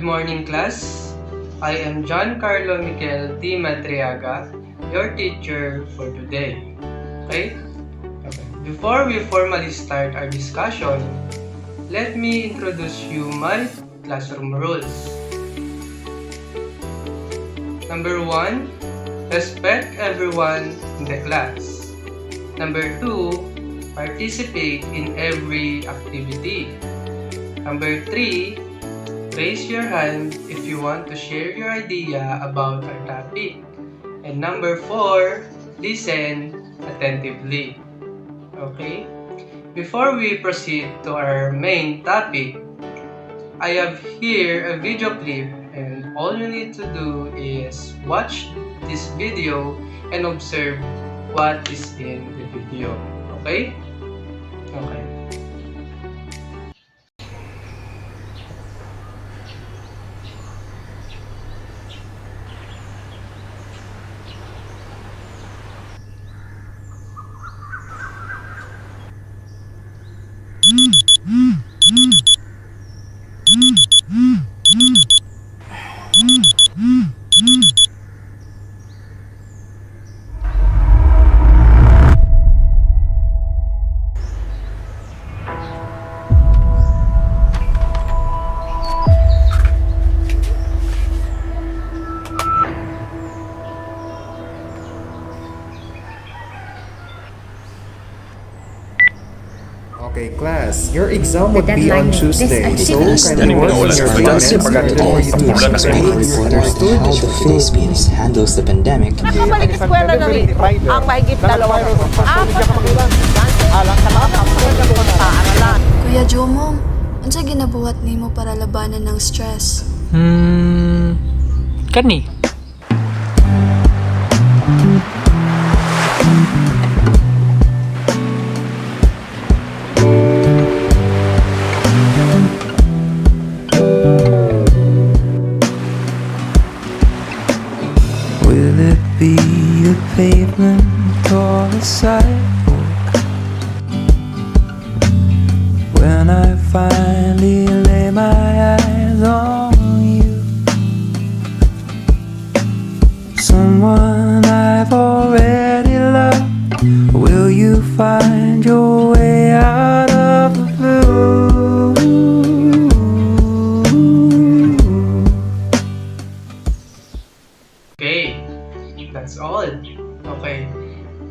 morning, class. I am John Carlo Miquel T. Madriaga, your teacher for today. Okay? Before we formally start our discussion, let me introduce you my classroom rules. Number 1, respect everyone in the class. Number 2, participate in every activity. Number 3, raise your hand if you want to share your idea about our topic. And number 4, listen attentively. Okay? Before we proceed to our main topic, I have here a video clip, and all you need to do is watch this video and observe what is in the video. Okay? Okay. Okay, class, your exam would be on Tuesday, so Then kindly yung work on your wala assignments sa in order for you to Wala na sa understand How the Philippines handles the pandemic. Nakabalik eskwela na rin ang mahigit 2 paaralan. Kuya Jomong, unsa ginabuhat nimo para labanan ng stress? Kani. Will it be the pavement or the sidewalk? When I finally lay my eyes on you, someone I've already loved, will you find your way out of the blue? Okay, that's all. Okay,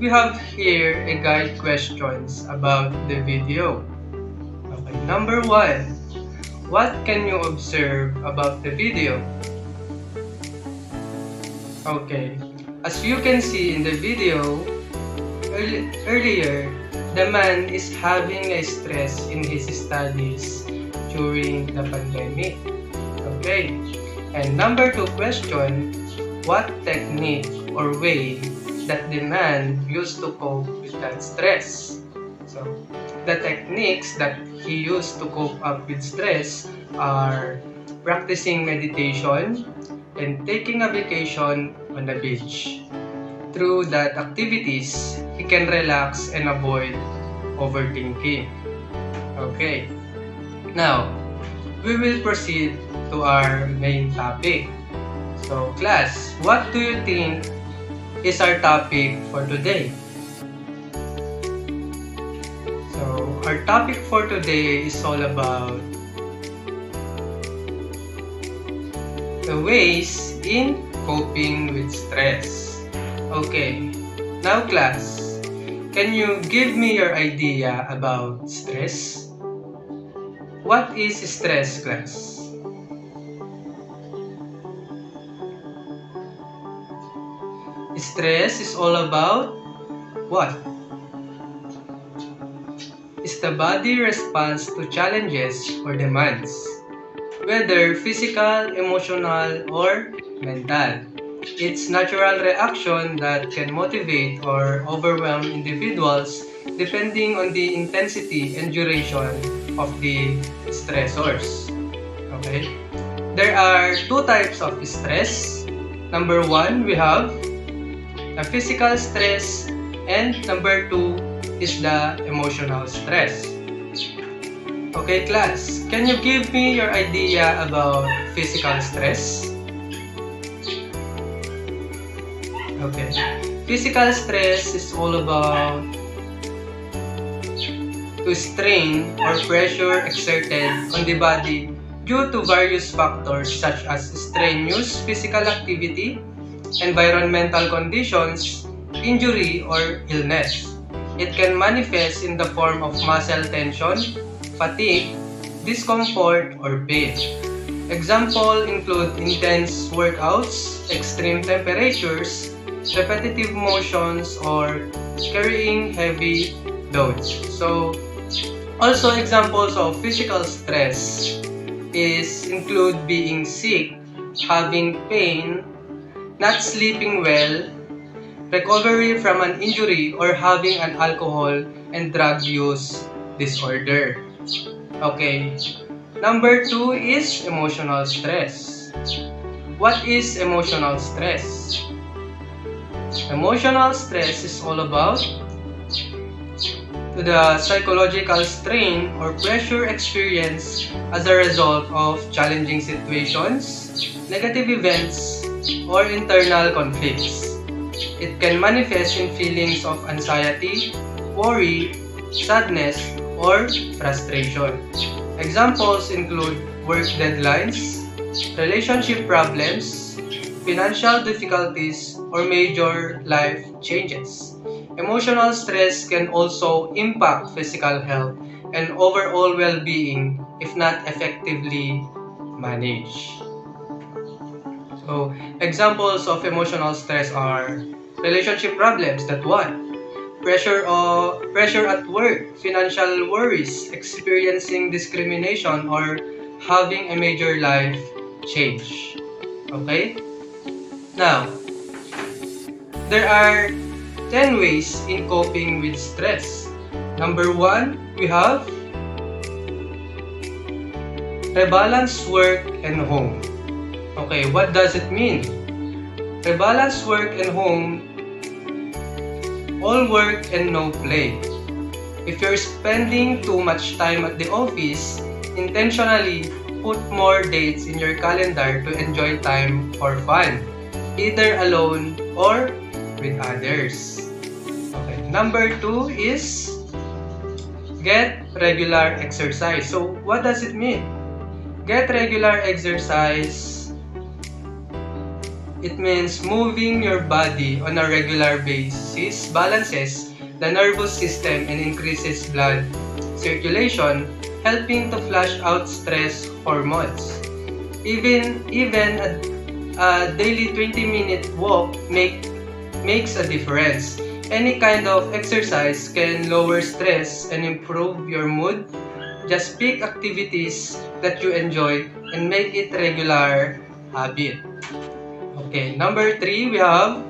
we have here a guide questions about the video. Okay, number 1, what can you observe about the video? Okay, as you can see in the video, earlier, the man is having a stress in his studies during the pandemic. Okay, and number 2 question, what technique or way that the man used to cope with that stress? So, the techniques that he used to cope up with stress are practicing meditation and taking a vacation on the beach. Through that activities, he can relax and avoid overthinking. Okay, now, we will proceed to our main topic. So, class, what do you think is our topic for today? So, our topic for today is all about the ways in coping with stress. Okay, now class, can you give me your idea about stress? What is stress, class? Stress is all about what? It's the body response to challenges or demands, whether physical, emotional, or mental. It's natural reaction that can motivate or overwhelm individuals depending on the intensity and duration of the stressors. Okay? There are 2 types of stress. Number 1, we have the physical stress, and number 2 is the emotional stress. Okay, class, can you give me your idea about physical stress? Okay, physical stress is all about to strain or pressure exerted on the body due to various factors such as strenuous physical activity, environmental conditions, injury, or illness. It can manifest in the form of muscle tension, fatigue, discomfort, or pain. Examples include intense workouts, extreme temperatures, repetitive motions, or carrying heavy loads. So, also examples of physical stress include being sick, having pain, not sleeping well, recovery from an injury, or having an alcohol and drug use disorder. Okay, number 2 is emotional stress. What is emotional stress? Emotional stress is all about the psychological strain or pressure experienced as a result of challenging situations, negative events, or internal conflicts. It can manifest in feelings of anxiety, worry, sadness, or frustration. Examples include work deadlines, relationship problems, financial difficulties, or major life changes. Emotional stress can also impact physical health and overall well-being if not effectively managed. So, examples of emotional stress are relationship problems, that one. Pressure at work, financial worries, experiencing discrimination, or having a major life change. Okay? Now, there are 10 ways in coping with stress. Number 1, we have rebalance work and home. Okay, what does it mean? Rebalance work and home, all work and no play. If you're spending too much time at the office, intentionally put more dates in your calendar to enjoy time for fun, either alone or with others. Okay. Number 2 is get regular exercise. So, what does it mean? Get regular exercise. It means moving your body on a regular basis balances the nervous system and increases blood circulation, helping to flush out stress hormones. Even a daily 20-minute walk makes a difference. Any kind of exercise can lower stress and improve your mood. Just pick activities that you enjoy and make it regular habit. Okay, number 3, we have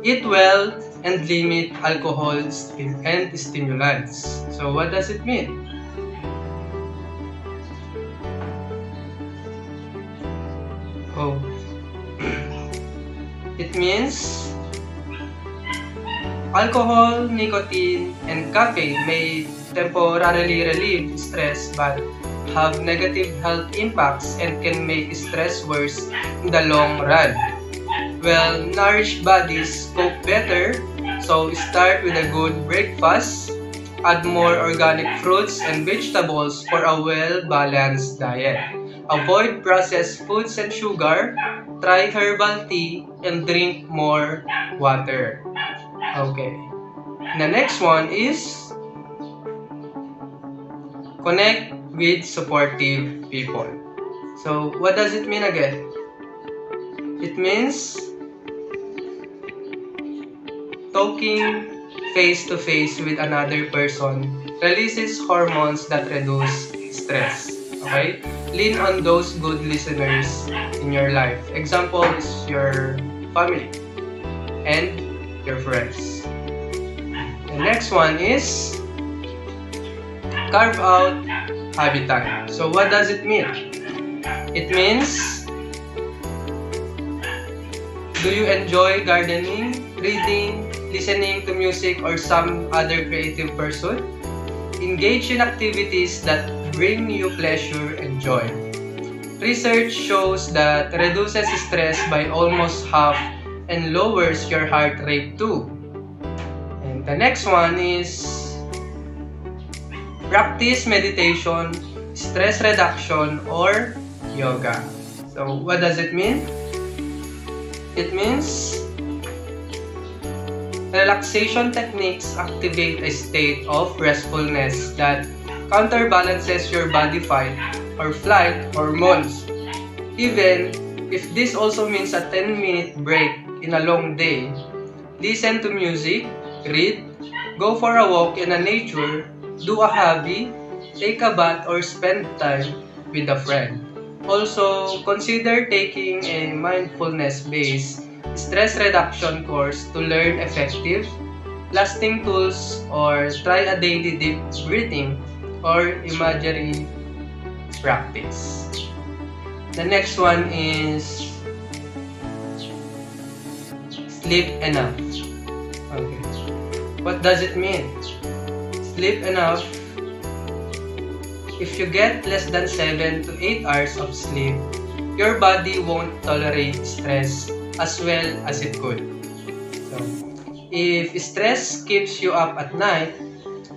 eat well and limit alcohol and stimulants. So what does it mean? Oh, it means alcohol, nicotine, and caffeine may temporarily relieve stress but have negative health impacts and can make stress worse in the long run. Well-nourished bodies cope better, so start with a good breakfast. Add more organic fruits and vegetables for a well-balanced diet. Avoid processed foods and sugar. Try herbal tea and drink more water. Okay. The next one is connect with supportive people. So, what does it mean again? It means talking face to face with another person releases hormones that reduce stress. Okay? Lean on those good listeners in your life. Example is your family and your friends. The next one is carve out hobby time. So what does it mean? It means, do you enjoy gardening, reading, listening to music, or some other creative pursuit? engage in activities that bring you pleasure and joy. Research shows that reduces stress by almost half and lowers your heart rate too. And the next one is practice meditation, stress reduction, or yoga. So what does it mean? It means relaxation techniques activate a state of restfulness that counterbalances your body fight or flight hormones. Even if this also means a 10-minute break in a long day, listen to music, read, go for a walk in a nature, do a hobby, take a bath, or spend time with a friend. Also, consider taking a mindfulness-based stress reduction course to learn effective, lasting tools, or try a daily deep breathing or imagery practice. The next one is sleep enough. Okay. What does it mean? Sleep enough. If you get less than 7 to 8 hours of sleep, your body won't tolerate stress as well as it could. So, if stress keeps you up at night,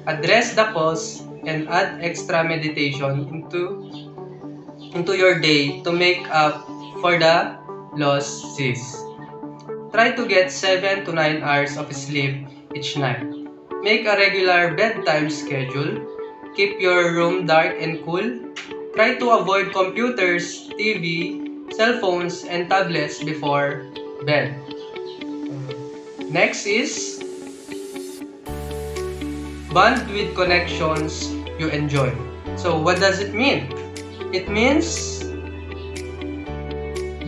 address the cause and add extra meditation into your day to make up for the lost 6. Try to get 7 to 9 hours of sleep each night. Make a regular bedtime schedule. Keep your room dark and cool. Try to avoid computers, TV, cell phones, and tablets before bed. Next is bond with connections you enjoy. So what does it mean? It means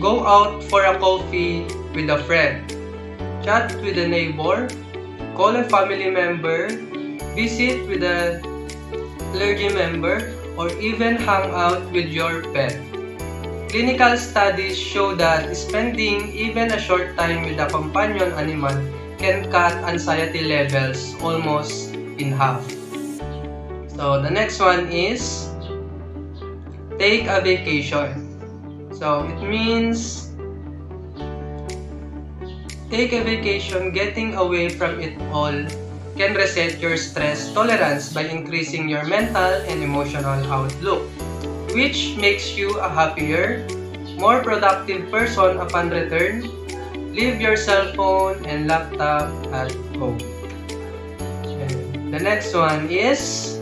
go out for a coffee with a friend, chat with a neighbor, call a family member, visit with a clergy member, or even hang out with your pet. Clinical studies show that spending even a short time with a companion animal can cut anxiety levels almost in half. So the next one is take a vacation. So it means take a vacation. Getting away from it all can reset your stress tolerance by increasing your mental and emotional outlook, which makes you a happier, more productive person upon return. Leave your cell phone and laptop at home. And the next one is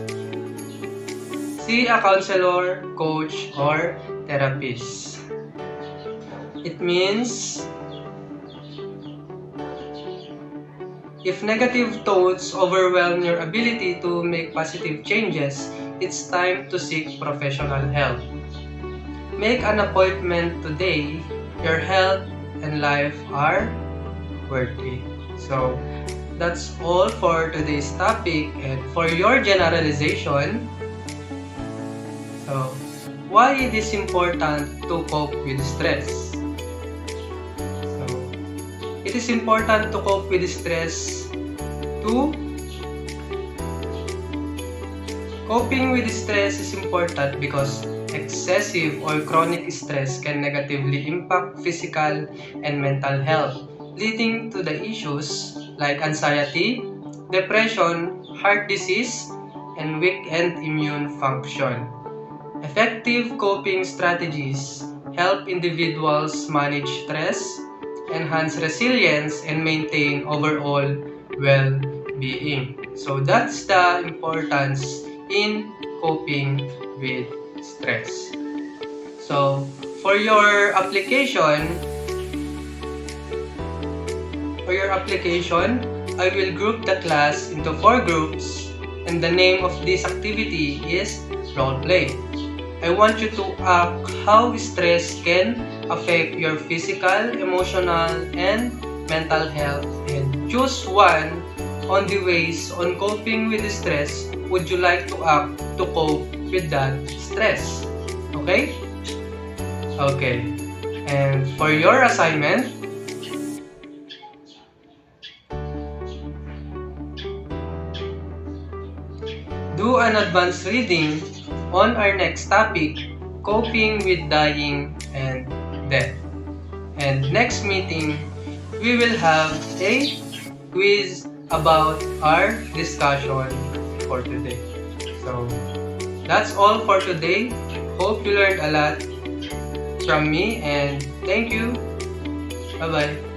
see a counselor, coach, or therapist. It means if negative thoughts overwhelm your ability to make positive changes, it's time to seek professional help. Make an appointment today. Your health and life are worth it. So, that's all for today's topic. And for your generalization, so why it is important to cope with stress? It is important to cope with stress. Coping with stress is important because excessive or chronic stress can negatively impact physical and mental health, leading to the issues like anxiety, depression, heart disease, and weakened immune function. Effective coping strategies help individuals manage stress, enhance resilience, and maintain overall well-being. So that's the importance in coping with stress. So for your application, I will group the class into 4 groups, and the name of this activity is role play. I want you to act how stress can affect your physical, emotional, and mental health, and choose one on the ways on coping with stress would you like to act to cope with that stress. Okay? Okay. And for your assignment, do an advanced reading on our next topic, coping with dying and death. And next meeting, we will have a quiz about our discussion for today. So, that's all for today. Hope you learned a lot from me and thank you. Bye-bye.